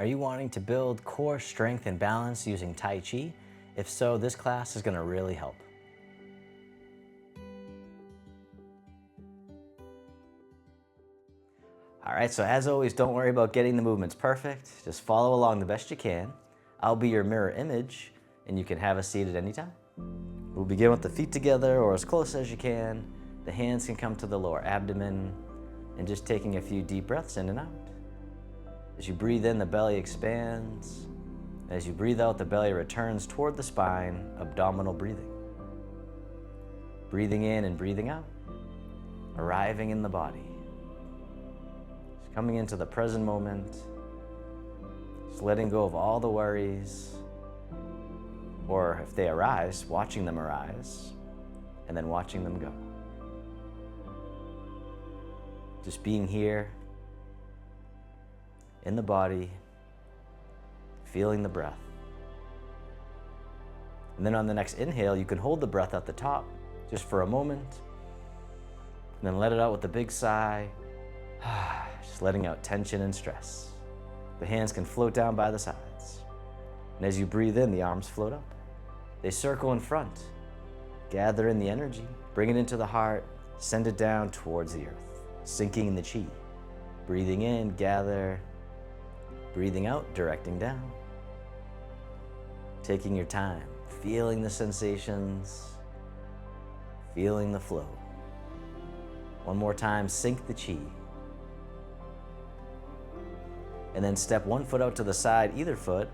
Are you wanting to build core strength and balance using Tai Chi? If so, this class is going to really help. All right, so as always, don't worry about getting the movements perfect. Just follow along the best you can. I'll be your mirror image, and you can have a seat at any time. We'll begin with the feet together or as close as you can. The hands can come to the lower abdomen, and just taking a few deep breaths in and out. As you breathe in, the belly expands. As you breathe out, the belly returns toward the spine, abdominal breathing. Breathing in and breathing out, arriving in the body. Just coming into the present moment, just letting go of all the worries, or if they arise, watching them arise, and then watching them go. Just being here, in the body, feeling the breath. And then on the next inhale, you can hold the breath at the top just for a moment, and then let it out with a big sigh, just letting out tension and stress. The hands can float down by the sides. And as you breathe in, the arms float up. They circle in front. Gather in the energy, bring it into the heart, send it down towards the earth, sinking in the chi. Breathing in, gather. Breathing out, directing down. Taking your time, feeling the sensations, feeling the flow. One more time, sink the chi. And then step one foot out to the side, either foot.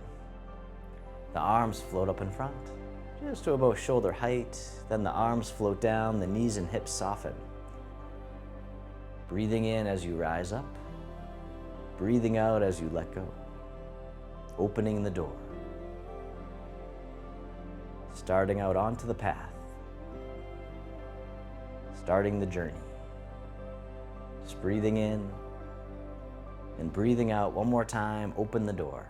The arms float up in front, just to about shoulder height. Then the arms float down, the knees and hips soften. Breathing in as you rise up. Breathing out as you let go. Opening the door. Starting out onto the path. Starting the journey. Just breathing in and breathing out one more time, open the door.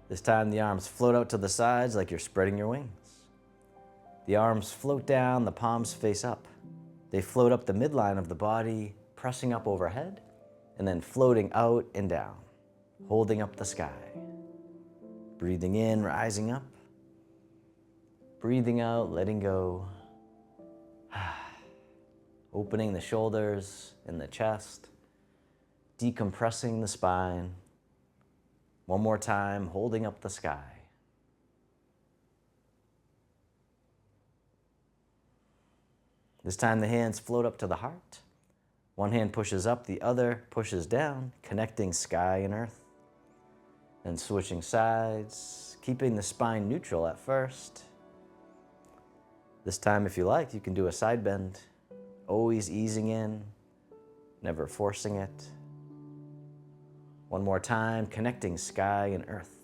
This time the arms float out to the sides like you're spreading your wings. The arms float down, the palms face up. They float up the midline of the body, pressing up overhead, and then floating out and down, holding up the sky. Breathing in, rising up. Breathing out, letting go. Opening the shoulders and the chest, decompressing the spine. One more time, holding up the sky. This time the hands float up to the heart. One hand pushes up, the other pushes down, connecting sky and earth. Then switching sides, keeping the spine neutral at first. This time, if you like, you can do a side bend, always easing in, never forcing it. One more time, connecting sky and earth.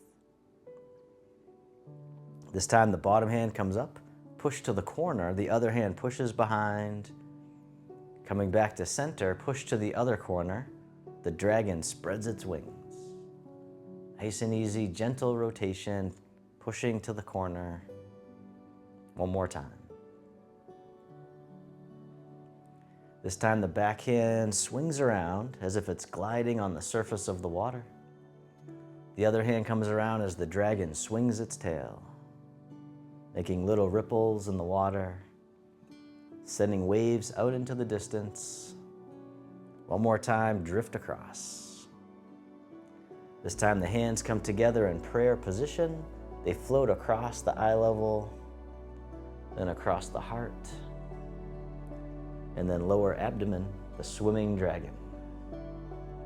This time the bottom hand comes up, push to the corner, the other hand pushes behind. Coming back to center, push to the other corner. The dragon spreads its wings. Nice and easy, gentle rotation, pushing to the corner. One more time. This time the back hand swings around as if it's gliding on the surface of the water. The other hand comes around as the dragon swings its tail, making little ripples in the water, sending waves out into the distance. One more time, drift across. This time the hands come together in prayer position. They float across the eye level, then across the heart, and then lower abdomen, the swimming dragon.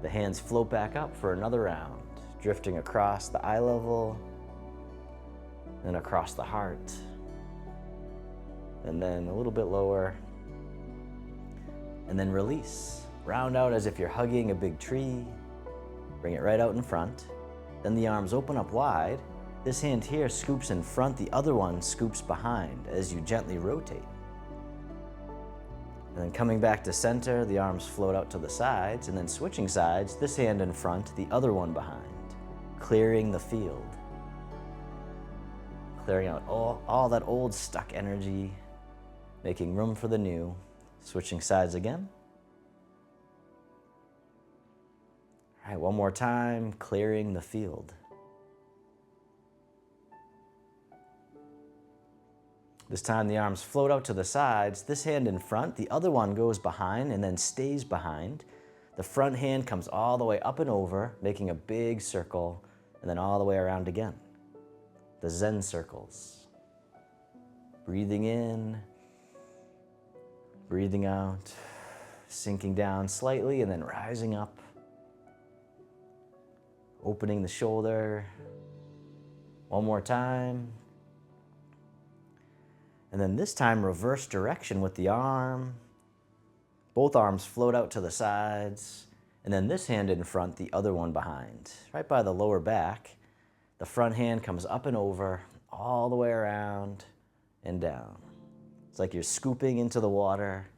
The hands float back up for another round, drifting across the eye level, then across the heart, and then a little bit lower, and then release. Round out as if you're hugging a big tree. Bring it right out in front. Then the arms open up wide. This hand here scoops in front, the other one scoops behind as you gently rotate. And then coming back to center, the arms float out to the sides, and then switching sides, this hand in front, the other one behind, clearing the field. Clearing out all that old stuck energy, making room for the new. Switching sides again. All right, one more time, clearing the field. This time the arms float out to the sides, this hand in front, the other one goes behind and then stays behind. The front hand comes all the way up and over, making a big circle, and then all the way around again. The Zen circles. Breathing in, breathing out, sinking down slightly and then rising up. Opening the shoulder. One more time. And then this time, reverse direction with the arm. Both arms float out to the sides. And then this hand in front, the other one behind. Right by the lower back, the front hand comes up and over, all the way around and down. It's like you're scooping into the water,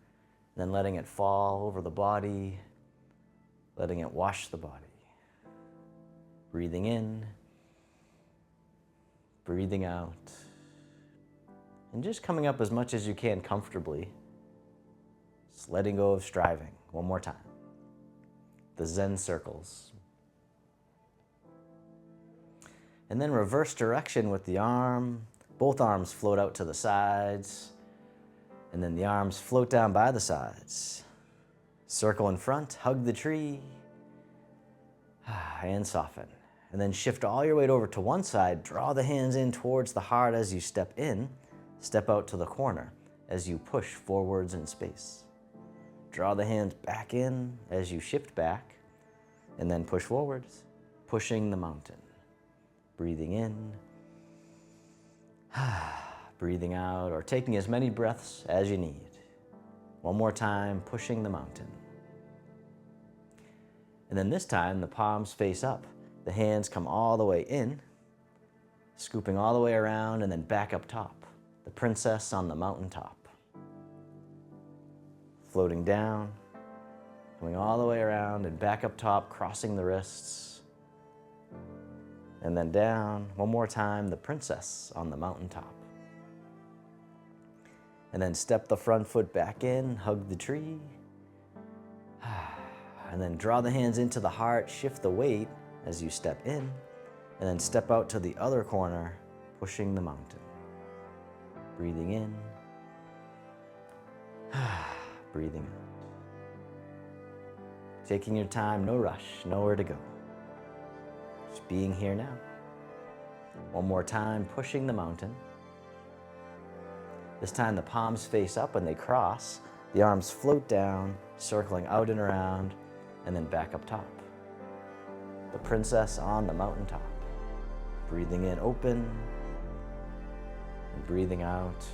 then letting it fall over the body, letting it wash the body. Breathing in, breathing out. And just coming up as much as you can comfortably. Just letting go of striving. One more time. The Zen circles. And then reverse direction with the arm. Both arms float out to the sides. And then the arms float down by the sides. Circle in front, hug the tree. And soften. And then shift all your weight over to one side. Draw the hands in towards the heart as you step in. Step out to the corner as you push forwards in space. Draw the hands back in as you shift back, and then push forwards, pushing the mountain. Breathing in, breathing out, or taking as many breaths as you need. One more time, pushing the mountain. And then this time, the palms face up. The hands come all the way in, scooping all the way around, and then back up top. The princess on the mountaintop. Floating down, going all the way around and back up top, crossing the wrists. And then down, one more time, the princess on the mountaintop. And then step the front foot back in, hug the tree. And then draw the hands into the heart, shift the weight as you step in, and then step out to the other corner, pushing the mountain. Breathing in, breathing out. Taking your time, no rush, nowhere to go. Just being here now. One more time, pushing the mountain. This time the palms face up and they cross. The arms float down, circling out and around, and then back up top. The princess on the mountaintop. Breathing in, open. And breathing out,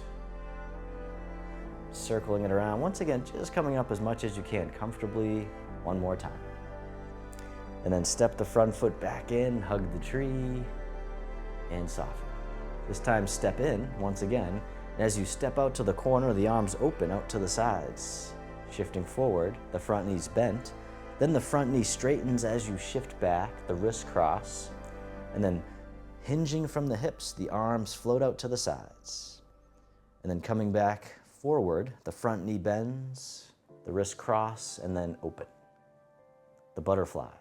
circling it around. Once again, just coming up as much as you can comfortably. One more time. And then step the front foot back in, hug the tree, and soften. This time step in, once again, and as you step out to the corner, the arms open out to the sides. Shifting forward, the front knee's bent. Then the front knee straightens as you shift back, the wrists cross, and then hinging from the hips, the arms float out to the sides. And then coming back forward, the front knee bends, the wrists cross, and then open. The butterfly.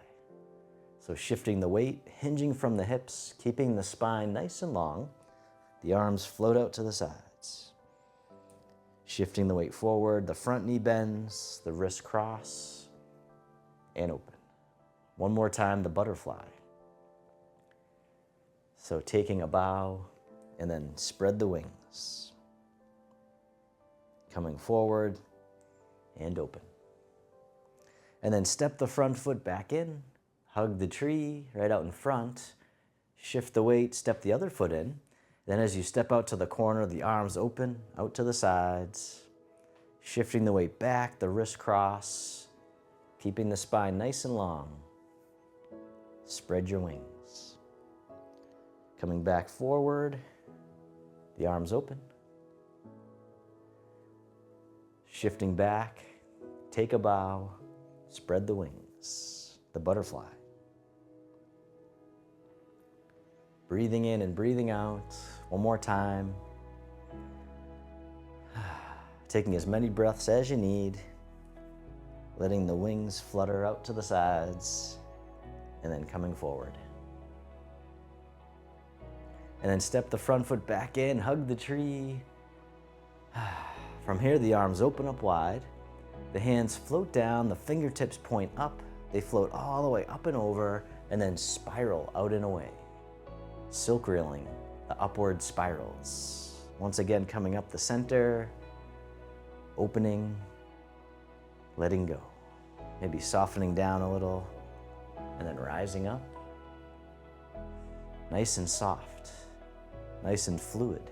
So shifting the weight, hinging from the hips, keeping the spine nice and long, the arms float out to the sides. Shifting the weight forward, the front knee bends, the wrists cross, and open. One more time, the butterfly. So taking a bow and then spread the wings. Coming forward and open. And then step the front foot back in, hug the tree right out in front, shift the weight, step the other foot in. Then as you step out to the corner, the arms open out to the sides, shifting the weight back, the wrists cross, keeping the spine nice and long. Spread your wings. Coming back forward, the arms open. Shifting back, take a bow, spread the wings, the butterfly. Breathing in and breathing out, one more time. Taking as many breaths as you need, letting the wings flutter out to the sides, and then coming forward. And then step the front foot back in, hug the tree. From here, the arms open up wide. The hands float down, the fingertips point up. They float all the way up and over, and then spiral out and away. Silk reeling, the upward spirals. Once again, coming up the center, opening, letting go. Maybe softening down a little, and then rising up. Nice and soft, nice and fluid.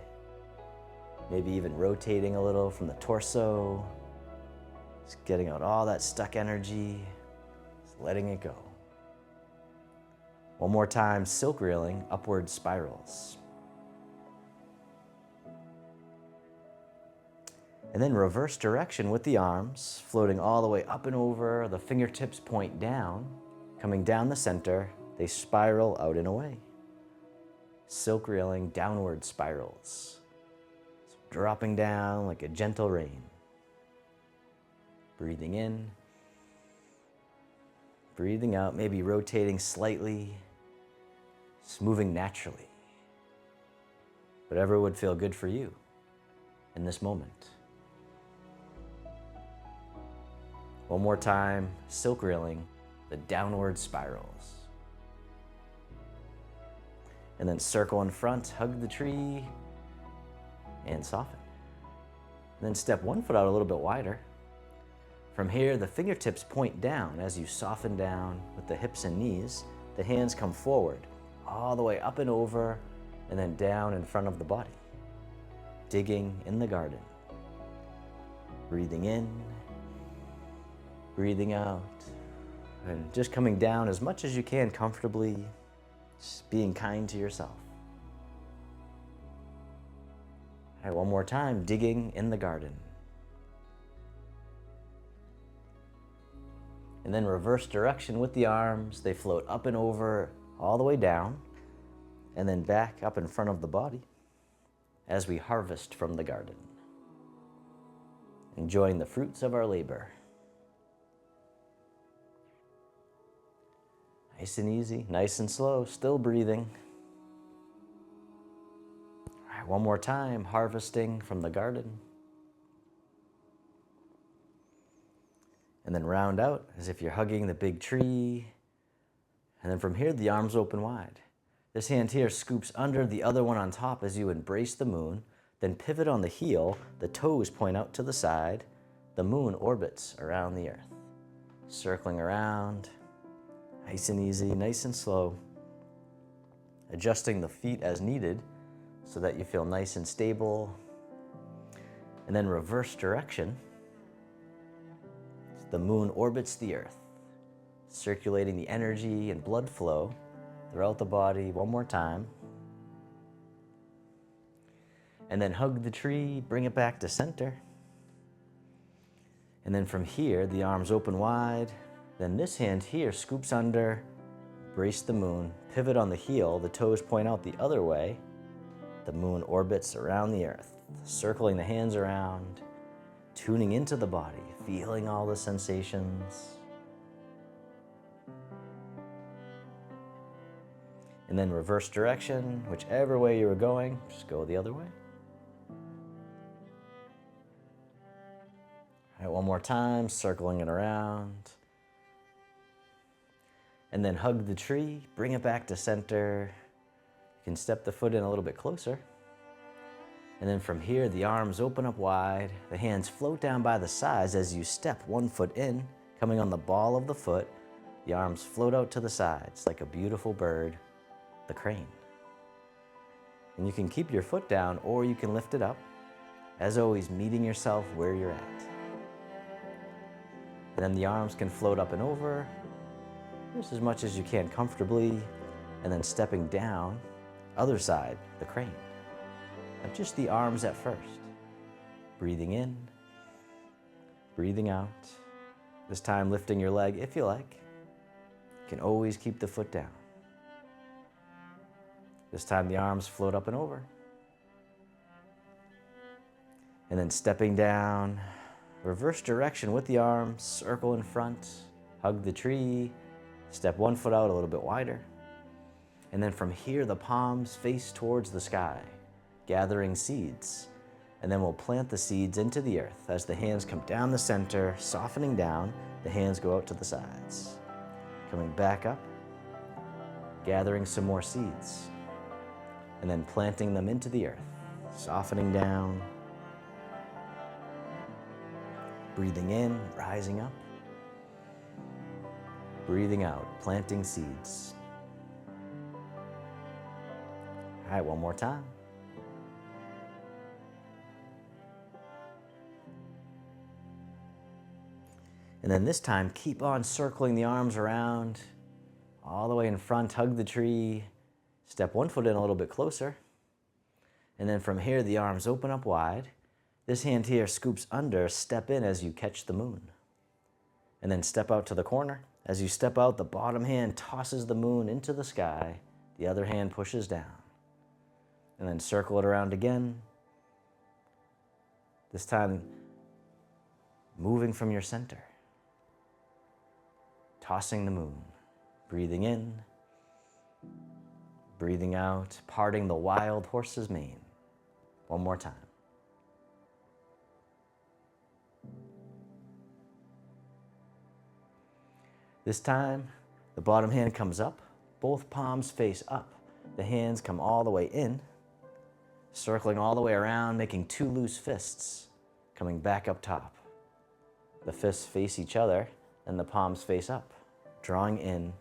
Maybe even rotating a little from the torso. Just getting out all that stuck energy, just letting it go. One more time, silk reeling, upward spirals. And then reverse direction with the arms, floating all the way up and over, the fingertips point down, coming down the center, they spiral out and away. Silk reeling, downward spirals. So dropping down like a gentle rain. Breathing in, breathing out, maybe rotating slightly, just moving naturally. Whatever would feel good for you in this moment. One more time, silk reeling, the downward spirals. And then circle in front, hug the tree, and soften. And then step one foot out a little bit wider. From here, the fingertips point down as you soften down with the hips and knees. The hands come forward, all the way up and over, and then down in front of the body. Digging in the garden. Breathing in, breathing out, and just coming down as much as you can comfortably, just being kind to yourself. All right, one more time, digging in the garden. And then reverse direction with the arms. They float up and over, all the way down, and then back up in front of the body as we harvest from the garden. Enjoying the fruits of our labor. Nice and easy, nice and slow, still breathing. All right, one more time, harvesting from the garden. And then round out as if you're hugging the big tree. And then from here, the arms open wide. This hand here scoops under, the other one on top as you embrace the moon. Then pivot on the heel, the toes point out to the side. The moon orbits around the earth, circling around, nice and easy, nice and slow. Adjusting the feet as needed so that you feel nice and stable. And then reverse direction. The moon orbits the earth, circulating the energy and blood flow throughout the body. One more time. And then hug the tree, bring it back to center. And then from here, the arms open wide. Then this hand here scoops under, brace the moon, pivot on the heel, the toes point out the other way. The moon orbits around the earth, circling the hands around, tuning into the body, feeling all the sensations. And then reverse direction, whichever way you were going, just go the other way. All right, one more time, circling it around. And then hug the tree, bring it back to center. You can step the foot in a little bit closer. And then from here, the arms open up wide. The hands float down by the sides as you step one foot in, coming on the ball of the foot. The arms float out to the sides like a beautiful bird, the crane. And you can keep your foot down or you can lift it up. As always, meeting yourself where you're at. And then the arms can float up and over, just as much as you can comfortably, and then stepping down, other side, the crane. But just the arms at first. Breathing in, breathing out. This time lifting your leg if you like. You can always keep the foot down. This time the arms float up and over. And then stepping down, reverse direction with the arms, circle in front, hug the tree, Step one foot out a little bit wider. And then from here, the palms face towards the sky, gathering seeds. And then we'll plant the seeds into the earth. As the hands come down the center, softening down, the hands go out to the sides. Coming back up, gathering some more seeds. And then planting them into the earth, softening down. Breathing in, rising up. Breathing out, planting seeds. All right, one more time. And then this time, keep on circling the arms around, all the way in front, hug the tree. Step one foot in a little bit closer. And then from here, the arms open up wide. This hand here scoops under, step in as you catch the moon. And then step out to the corner. As you step out, the bottom hand tosses the moon into the sky. The other hand pushes down. And then circle it around again. This time, moving from your center. Tossing the moon. Breathing in. Breathing out, parting the wild horse's mane. One more time. This time, the bottom hand comes up, both palms face up. The hands come all the way in, circling all the way around, making two loose fists, coming back up top. The fists face each other, and the palms face up, drawing in,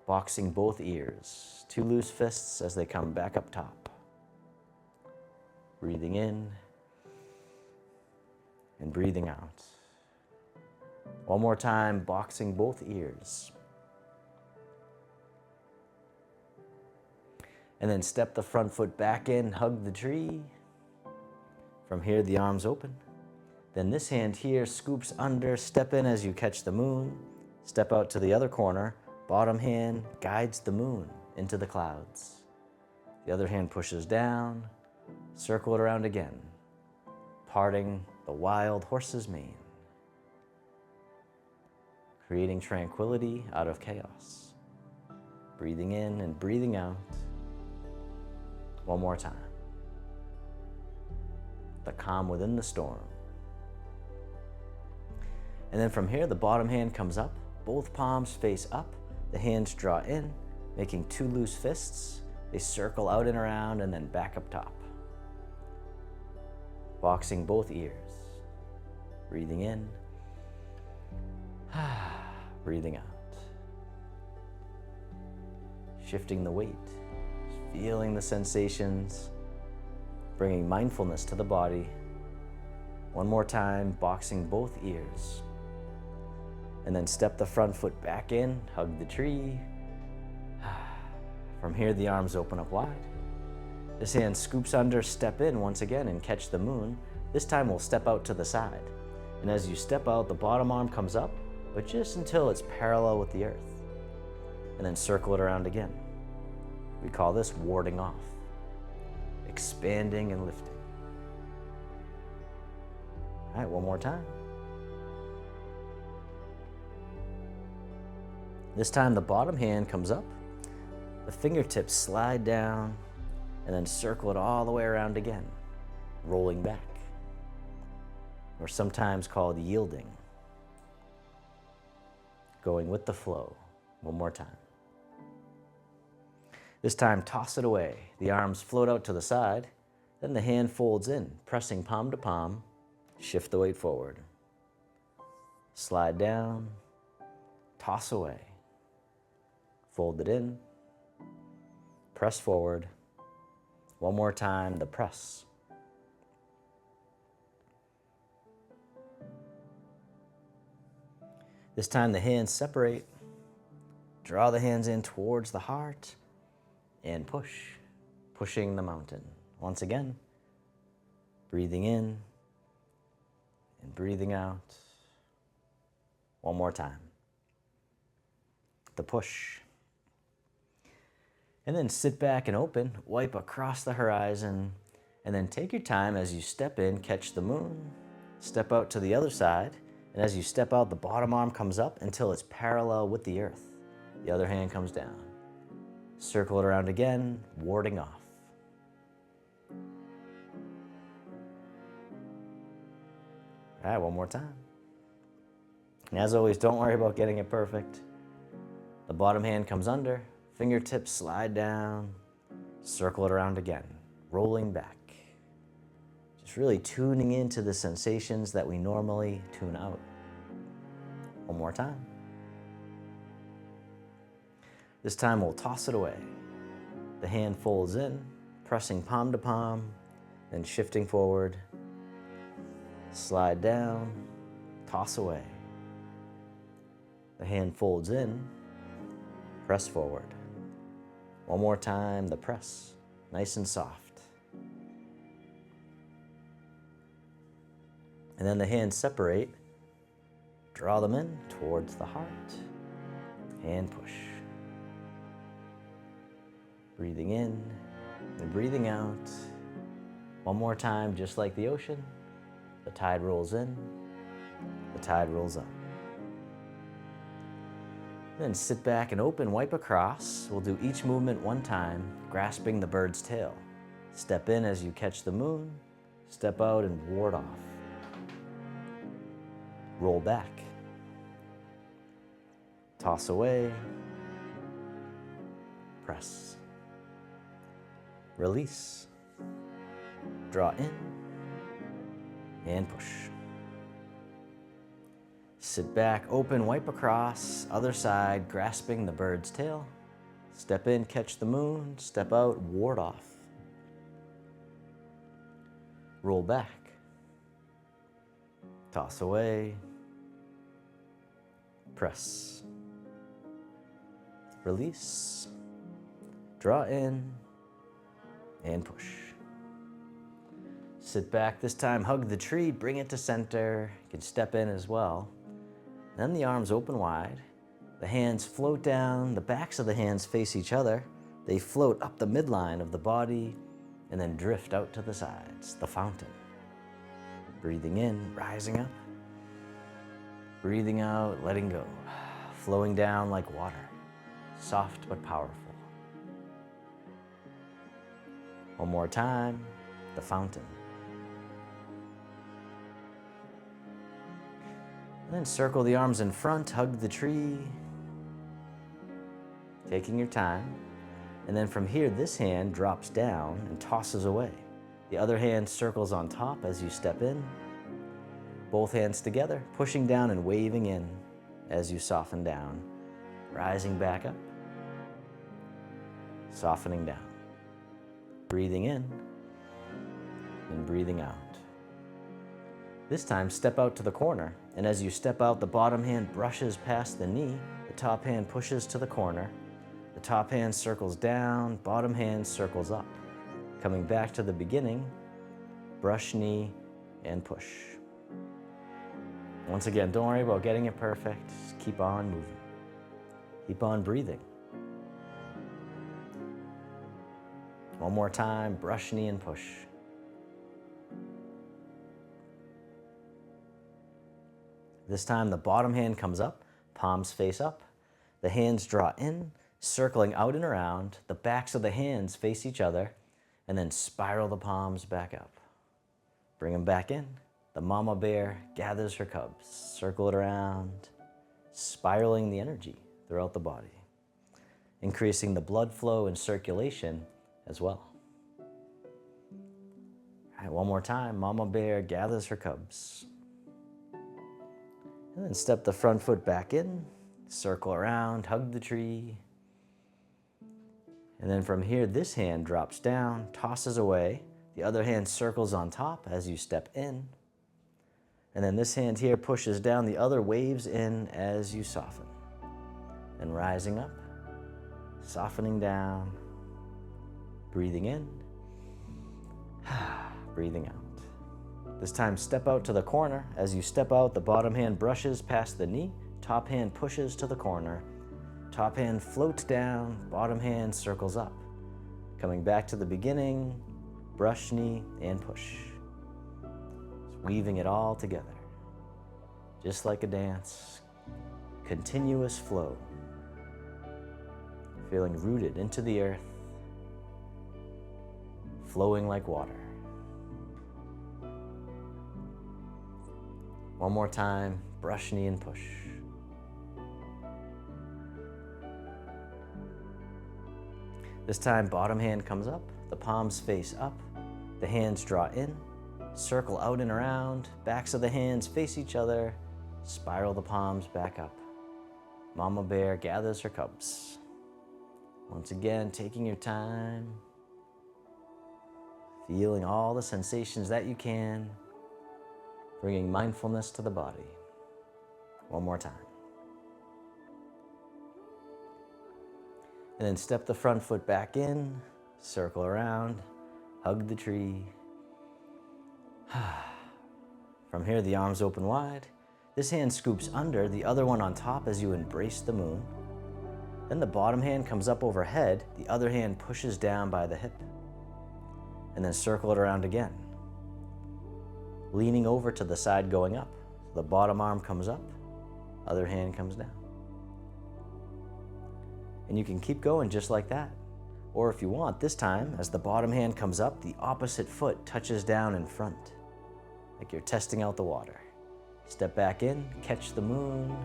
boxing both ears. Two loose fists as they come back up top. Breathing in and breathing out. One more time, boxing both ears. And then step the front foot back in, hug the tree. From here, the arms open. Then this hand here scoops under, step in as you catch the moon. Step out to the other corner. Bottom hand guides the moon into the clouds. The other hand pushes down, circle it around again, parting the wild horse's mane, creating tranquility out of chaos. Breathing in and breathing out. One more time. The calm within the storm. And then from here, the bottom hand comes up, both palms face up. The hands draw in, making two loose fists. They circle out and around and then back up top. Boxing both ears. Breathing in. Breathing out. Shifting the weight. Feeling the sensations. Bringing mindfulness to the body. One more time, boxing both ears. And then step the front foot back in, hug the tree. From here, the arms open up wide. This hand scoops under, step in once again and catch the moon. This time we'll step out to the side. And as you step out, the bottom arm comes up, but just until it's parallel with the earth. And then circle it around again. We call this warding off. Expanding and lifting. All right, one more time. This time the bottom hand comes up, the fingertips slide down, and then circle it all the way around again, rolling back, or sometimes called yielding. Going with the flow. One more time. This time toss it away. The arms float out to the side, then the hand folds in, pressing palm to palm, shift the weight forward. Slide down, toss away. Fold it in, press forward. One more time, the press. This time the hands separate. Draw the hands in towards the heart and push, pushing the mountain. Once again, breathing in and breathing out. One more time. The push. And then sit back and open, wipe across the horizon, and then take your time as you step in, catch the moon, step out to the other side, and as you step out, the bottom arm comes up until it's parallel with the earth. The other hand comes down. Circle it around again, warding off. All right, one more time. And as always, don't worry about getting it perfect. The bottom hand comes under, fingertips slide down, circle it around again, rolling back. Just really tuning into the sensations that we normally tune out. One more time. This time we'll toss it away. The hand folds in, pressing palm to palm, then shifting forward. Slide down, toss away. The hand folds in, press forward. One more time, the press, nice and soft. And then the hands separate, draw them in towards the heart, and push. Breathing in and breathing out. One more time, just like the ocean. The tide rolls in, the tide rolls up. Then sit back and open, wipe across. We'll do each movement one time, grasping the bird's tail. Step in as you catch the moon, step out and ward off. Roll back. Toss away. Press. Release. Draw in and push. Sit back, open, wipe across, other side, grasping the bird's tail. Step in, catch the moon, step out, ward off. Roll back. Toss away. Press. Release. Draw in and push. Sit back, this time hug the tree, bring it to center. You can step in as well. Then the arms open wide. The hands float down, the backs of the hands face each other. They float up the midline of the body and then drift out to the sides, the fountain. Breathing in, rising up. Breathing out, letting go. Flowing down like water, soft but powerful. One more time, the fountain. And then circle the arms in front, hug the tree, taking your time. And then from here, this hand drops down and tosses away. The other hand circles on top as you step in. Both hands together, pushing down and waving in as you soften down. Rising back up, softening down. Breathing in and breathing out. This time, step out to the corner. And as you step out, the bottom hand brushes past the knee. The top hand pushes to the corner. The top hand circles down, bottom hand circles up. Coming back to the beginning, brush knee and push. Once again, don't worry about getting it perfect. Just keep on moving. Keep on breathing. One more time, brush knee and push. This time the bottom hand comes up, palms face up. The hands draw in, circling out and around. The backs of the hands face each other, and then spiral the palms back up. Bring them back in. The mama bear gathers her cubs. Circle it around, spiraling the energy throughout the body, increasing the blood flow and circulation as well. All right, one more time. Mama bear gathers her cubs. And then step the front foot back in, circle around, hug the tree. And then from here, this hand drops down, tosses away. The other hand circles on top as you step in. And then this hand here pushes down, the other waves in as you soften. And rising up, softening down, breathing in, breathing out. This time, step out to the corner. As you step out, the bottom hand brushes past the knee, top hand pushes to the corner, top hand floats down, bottom hand circles up. Coming back to the beginning, brush knee and push. Just weaving it all together. Just like a dance, continuous flow. feeling rooted into the earth, flowing like water. One more time, brush, knee, and push. This time, bottom hand comes up, the palms face up, the hands draw in, circle out and around, backs of the hands face each other, spiral the palms back up. Mama bear gathers her cubs. Once again, taking your time, feeling all the sensations that you can, bringing mindfulness to the body. One more time. And then step the front foot back in, circle around, hug the tree. From here, the arms open wide. This hand scoops under, the other one on top as you embrace the moon. Then the bottom hand comes up overhead, the other hand pushes down by the hip. And then circle it around again. Leaning over to the side going up. The bottom arm comes up, other hand comes down. And you can keep going just like that. Or if you want, this time, as the bottom hand comes up, the opposite foot touches down in front, like you're testing out the water. Step back in, catch the moon.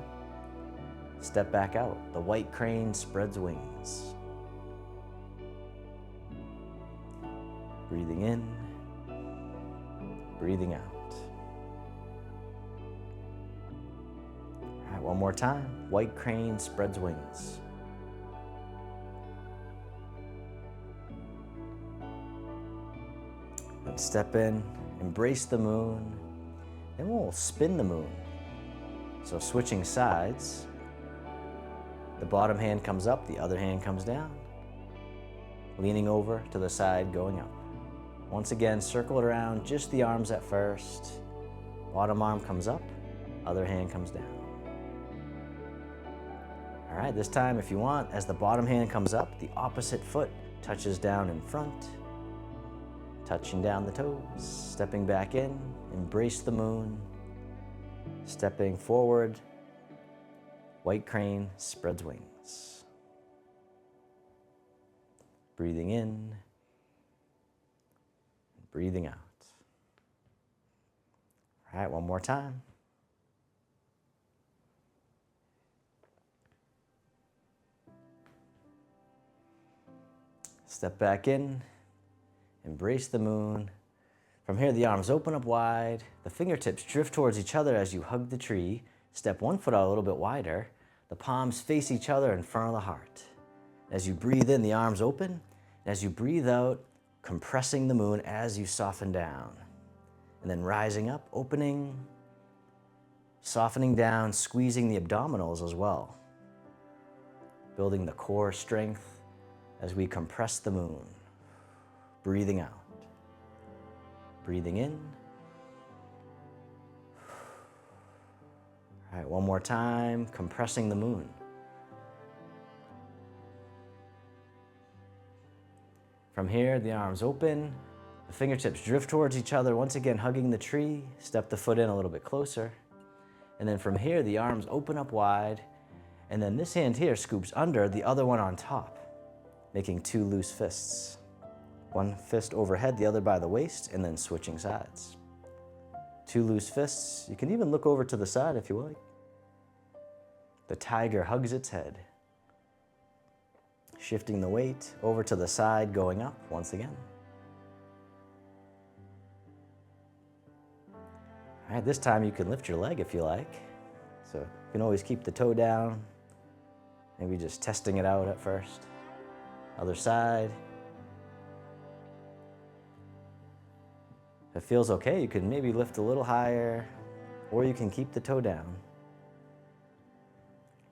Step back out. The white crane spreads wings. Breathing in, breathing out. All right, one more time. White crane spreads wings. Then step in, embrace the moon, then we'll spin the moon. So switching sides, the bottom hand comes up, the other hand comes down, leaning over to the side going up. Once again, circle it around, just the arms at first. Bottom arm comes up, other hand comes down. All right, this time if you want, as the bottom hand comes up, the opposite foot touches down in front, touching down the toes, stepping back in, embrace the moon, stepping forward, white crane spreads wings. Breathing in, breathing out. All right, one more time. Step back in, embrace the moon. From here, the arms open up wide, the fingertips drift towards each other as you hug the tree. Step one foot out a little bit wider, the palms face each other in front of the heart. As you breathe in, the arms open, and as you breathe out, compressing the moon as you soften down. And then rising up, opening, softening down, squeezing the abdominals as well. Building the core strength as we compress the moon. Breathing out. Breathing in. All right, one more time, compressing the moon. From here, the arms open, the fingertips drift towards each other, once again hugging the tree, step the foot in a little bit closer. And then from here, the arms open up wide, and then this hand here scoops under, the other one on top, making two loose fists. One fist overhead, the other by the waist, and then switching sides. Two loose fists. You can even look over to the side if you like. The tiger hugs its head. Shifting the weight over to the side, going up once again. All right, this time you can lift your leg if you like. So you can always keep the toe down. Maybe just testing it out at first. Other side. If it feels okay, you can maybe lift a little higher, or you can keep the toe down.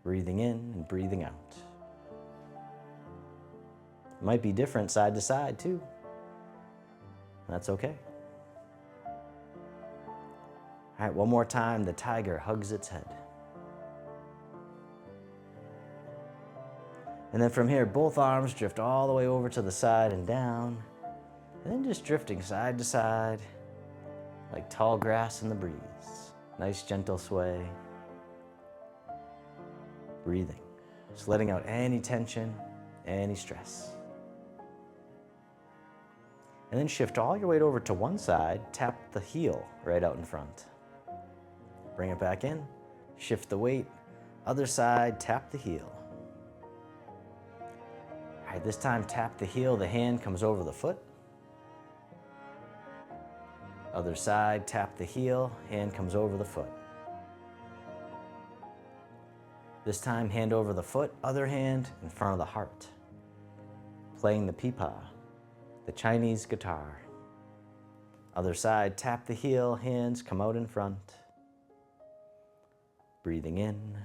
Breathing in and breathing out. It might be different side to side too. That's okay. All right, one more time, the tiger hugs its head. And then from here, both arms drift all the way over to the side and down, and then just drifting side to side, like tall grass in the breeze. Nice gentle sway. Breathing, just letting out any tension, any stress. And then shift all your weight over to one side, tap the heel right out in front. Bring it back in, shift the weight, other side, tap the heel. All right, this time tap the heel, the hand comes over the foot. Other side, tap the heel, hand comes over the foot. This time, hand over the foot, other hand in front of the heart. Playing the pipa, the Chinese guitar. Other side, tap the heel, hands come out in front. Breathing in,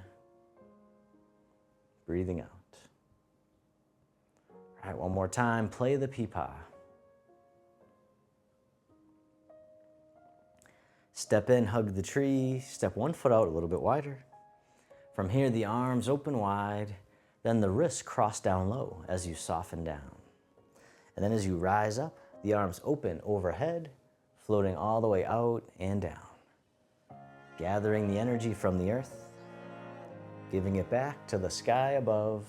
breathing out. All right, one more time, play the pipa. Step in, hug the tree, step one foot out a little bit wider. From here, the arms open wide, then the wrists cross down low as you soften down. And then as you rise up, the arms open overhead, floating all the way out and down. Gathering the energy from the earth, giving it back to the sky above,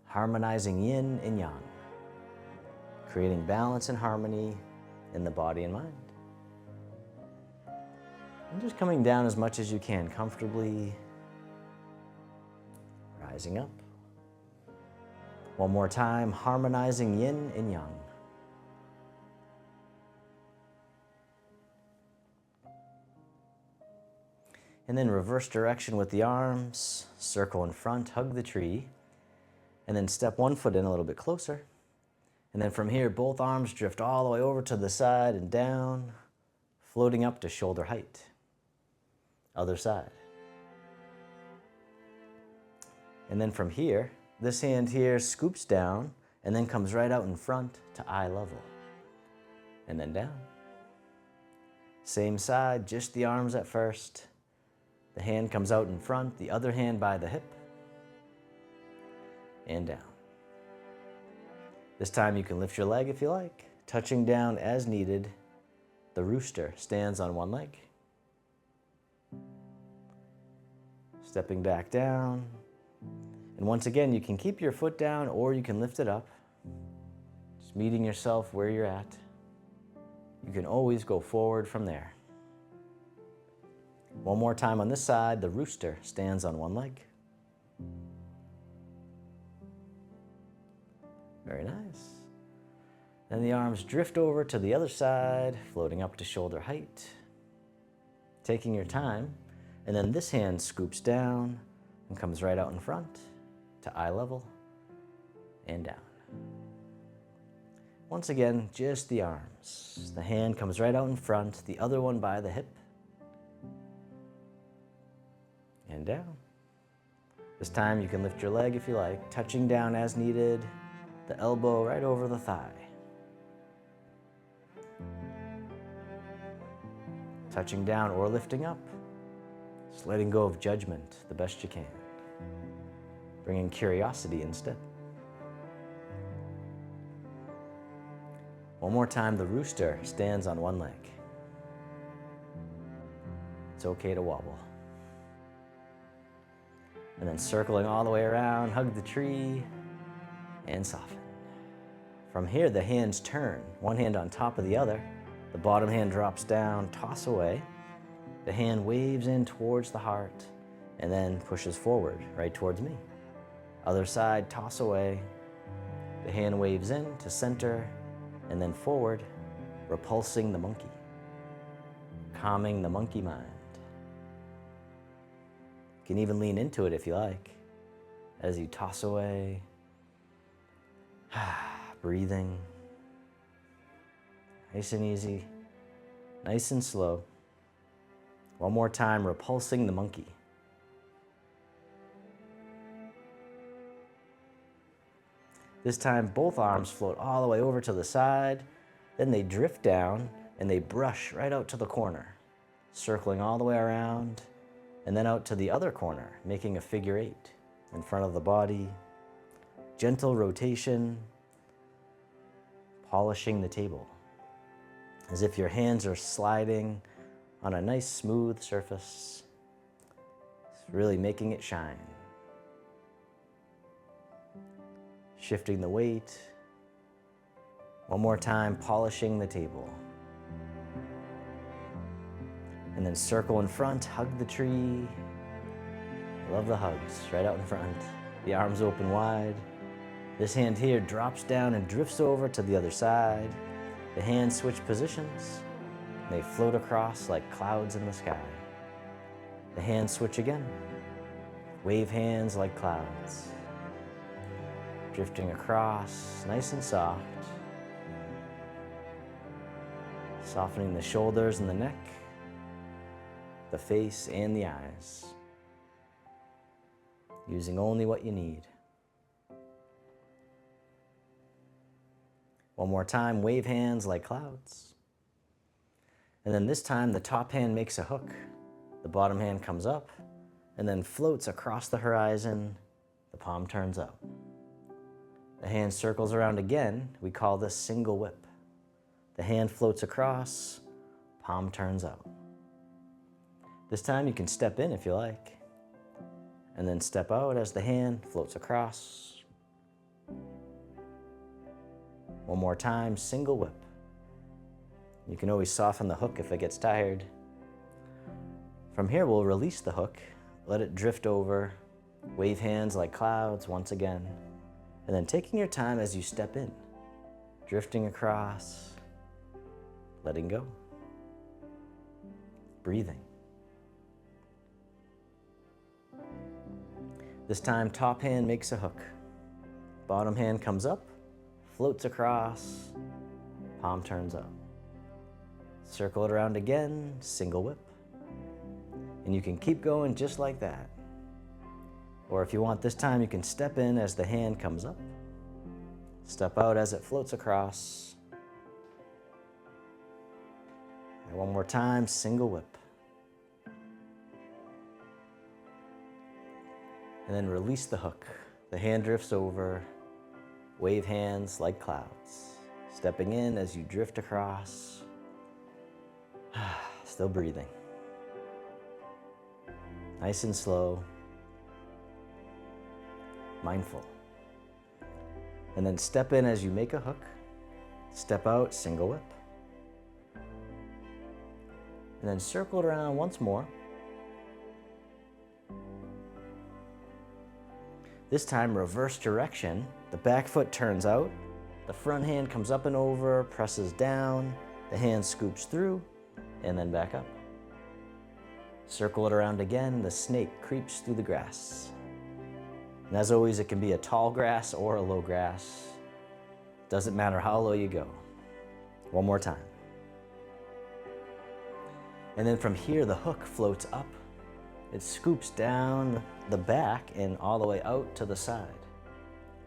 harmonizing yin and yang, creating balance and harmony in the body and mind. And just coming down as much as you can comfortably, rising up. One more time, harmonizing yin and yang. And then reverse direction with the arms, circle in front, hug the tree, and then step one foot in a little bit closer. And then from here, both arms drift all the way over to the side and down, floating up to shoulder height. Other side. And then from here, this hand here scoops down and then comes right out in front to eye level. And then down. Same side, just the arms at first. The hand comes out in front, the other hand by the hip. And down. This time you can lift your leg if you like, touching down as needed. The rooster stands on one leg. Stepping back down. And once again, you can keep your foot down or you can lift it up. Just meeting yourself where you're at. You can always go forward from there. One more time on this side, the rooster stands on one leg. Very nice. Then the arms drift over to the other side, floating up to shoulder height. Taking your time, and then this hand scoops down and comes right out in front to eye level and down. Once again, just the arms. The hand comes right out in front, the other one by the hip. And down. This time you can lift your leg if you like, touching down as needed, the elbow right over the thigh. Touching down or lifting up, just letting go of judgment the best you can. Bringing curiosity instead. One more time, the rooster stands on one leg. It's okay to wobble. And then circling all the way around, hug the tree and soften. From here, the hands turn, one hand on top of the other. The bottom hand drops down, toss away. The hand waves in towards the heart and then pushes forward, right towards me. Other side, toss away. The hand waves in to center and then forward, repulsing the monkey, calming the monkey mind. You can even lean into it if you like, as you toss away, breathing, nice and easy, nice and slow. One more time, repulsing the monkey. This time, both arms float all the way over to the side, then they drift down and they brush right out to the corner, circling all the way around, and then out to the other corner, making a figure eight in front of the body. Gentle rotation, polishing the table, as if your hands are sliding on a nice smooth surface, really making it shine. shifting the weight. One more time, polishing the table. And then circle in front, hug the tree. Love the hugs, right out in front. The arms open wide. This hand here drops down and drifts over to the other side. The hands switch positions. They float across like clouds in the sky. The hands switch again. Wave hands like clouds. Drifting across, nice and soft. Softening the shoulders and the neck, the face and the eyes. Using only what you need. One more time, wave hands like clouds. And then this time, the top hand makes a hook. The bottom hand comes up and then floats across the horizon. The palm turns out. The hand circles around again. We call this single whip. The hand floats across, palm turns out. This time you can step in if you like, and then step out as the hand floats across. One more time, single whip. You can always soften the hook if it gets tired. From here, we'll release the hook, let it drift over, wave hands like clouds once again, and then taking your time as you step in, drifting across, letting go, breathing. This time, top hand makes a hook. Bottom hand comes up, floats across, palm turns out. Circle it around again, single whip. And you can keep going just like that. Or if you want this time, you can step in as the hand comes up, step out as it floats across. And one more time, single whip. And then release the hook. The hand drifts over, wave hands like clouds. Stepping in as you drift across. Still breathing. Nice and slow. Mindful. And then step in as you make a hook. Step out, single whip. And then circle it around once more. This time, reverse direction. The back foot turns out. The front hand comes up and over, presses down. The hand scoops through, and then back up. Circle it around again. The snake creeps through the grass. And as always, it can be a tall grass or a low grass. Doesn't matter how low you go. One more time. And then from here, the hook floats up. It scoops down the back and all the way out to the side.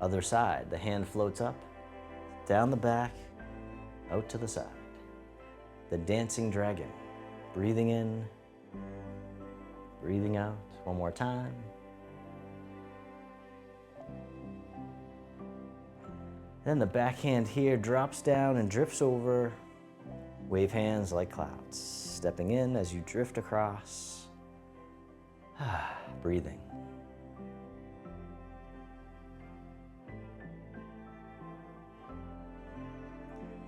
Other side, the hand floats up, down the back, out to the side. The dancing dragon. Breathing in, breathing out. One more time. Then the back hand here drops down and drifts over. Wave hands like clouds. Stepping in as you drift across. Breathing.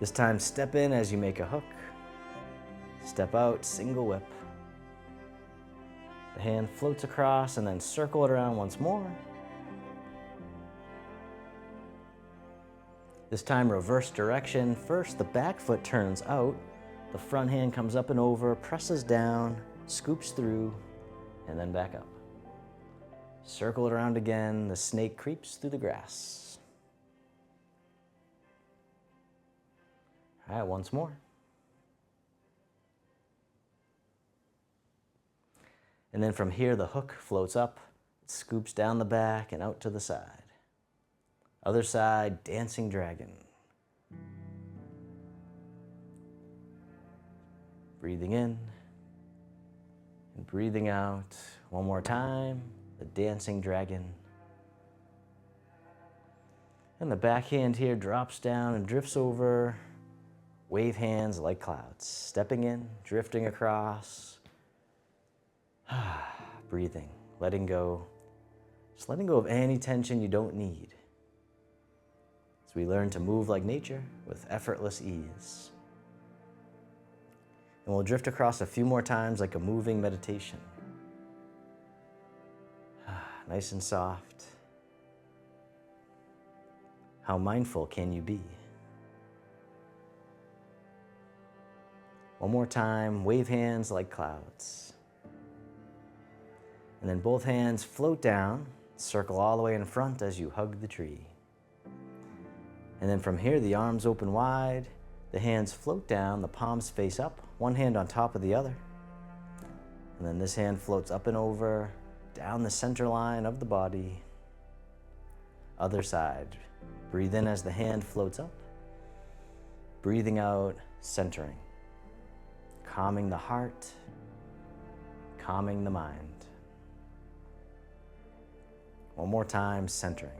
This time, step in as you make a hook. Step out, single whip. The hand floats across and then circle it around once more. This time, reverse direction. First, the back foot turns out. The front hand comes up and over, presses down, scoops through, and then back up. Circle it around again. The snake creeps through the grass. All right, once more. And then from here, the hook floats up, it scoops down the back and out to the side. Other side, dancing dragon. Breathing in and breathing out. One more time, the dancing dragon. And the back hand here drops down and drifts over. Wave hands like clouds. Stepping in, drifting across. Breathing, letting go. Just letting go of any tension you don't need. as we learn to move like nature with effortless ease. And we'll drift across a few more times like a moving meditation. Nice and soft. How mindful can you be? One more time, wave hands like clouds. And then both hands float down, circle all the way in front as you hug the tree. And then from here, the arms open wide, the hands float down, the palms face up, one hand on top of the other. And then this hand floats up and over, down the center line of the body. Other side. Breathe in as the hand floats up. Breathing out, centering. Calming the heart, calming the mind. One more time, centering.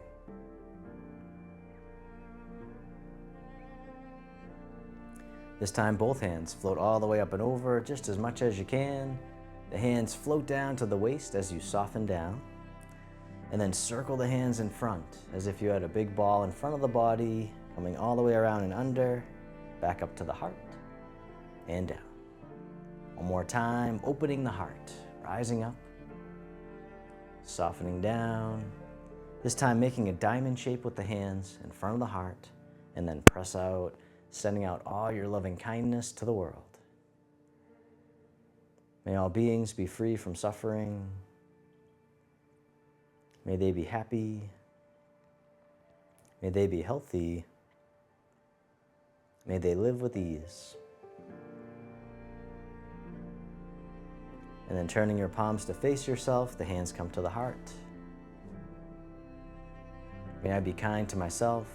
This time, both hands float all the way up and over, just as much as you can. The hands float down to the waist as you soften down. And then circle the hands in front, as if you had a big ball in front of the body, coming all the way around and under, back up to the heart, and down. One more time, opening the heart, rising up, softening down. This time making a diamond shape with the hands in front of the heart, and then press out, sending out all your loving kindness to the world. May all beings be free from suffering. May they be happy. May they be healthy. May they live with ease. And then turning your palms to face yourself, the hands come to the heart. May I be kind to myself.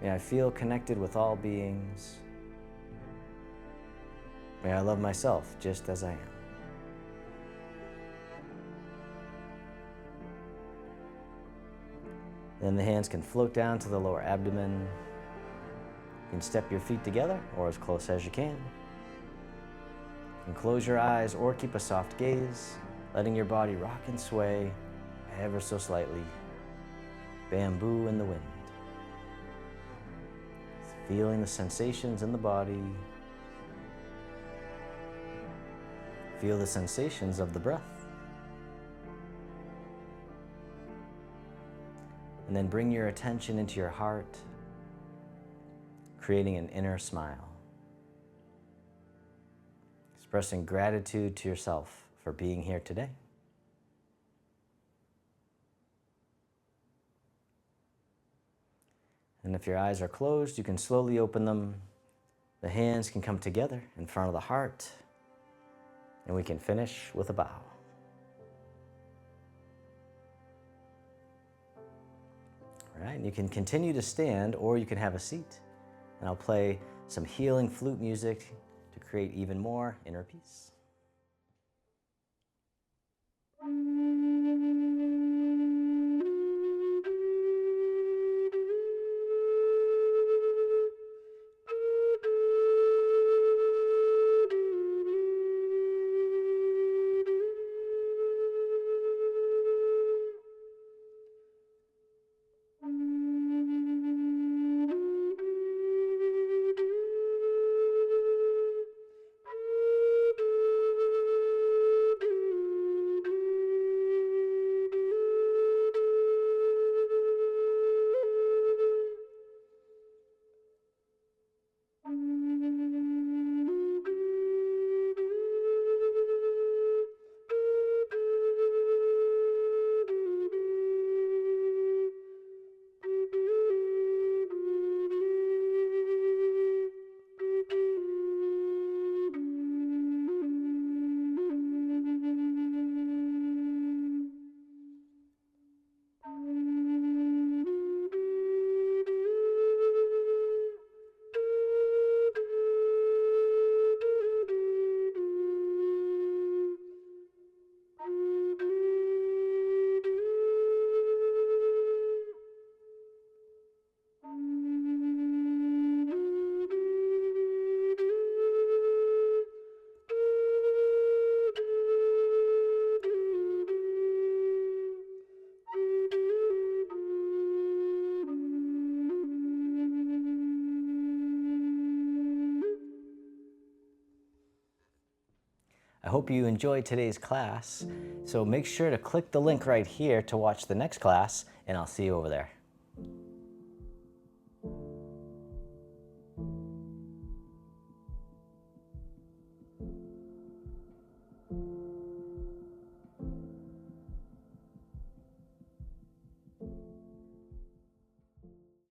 May I feel connected with all beings. May I love myself just as I am. Then the hands can float down to the lower abdomen. You can step your feet together or as close as you can. You can close your eyes or keep a soft gaze, letting your body rock and sway ever so slightly. Bamboo in the wind. Feeling the sensations in the body. Feel the sensations of the breath. And then bring your attention into your heart, creating an inner smile. Expressing gratitude to yourself for being here today. And if your eyes are closed, you can slowly open them. The hands can come together in front of the heart, and we can finish with a bow. All right, and you can continue to stand or you can have a seat, and I'll play some healing flute music to create even more inner peace. I hope you enjoyed today's class. So make sure to click the link right here to watch the next class, and I'll see you over there.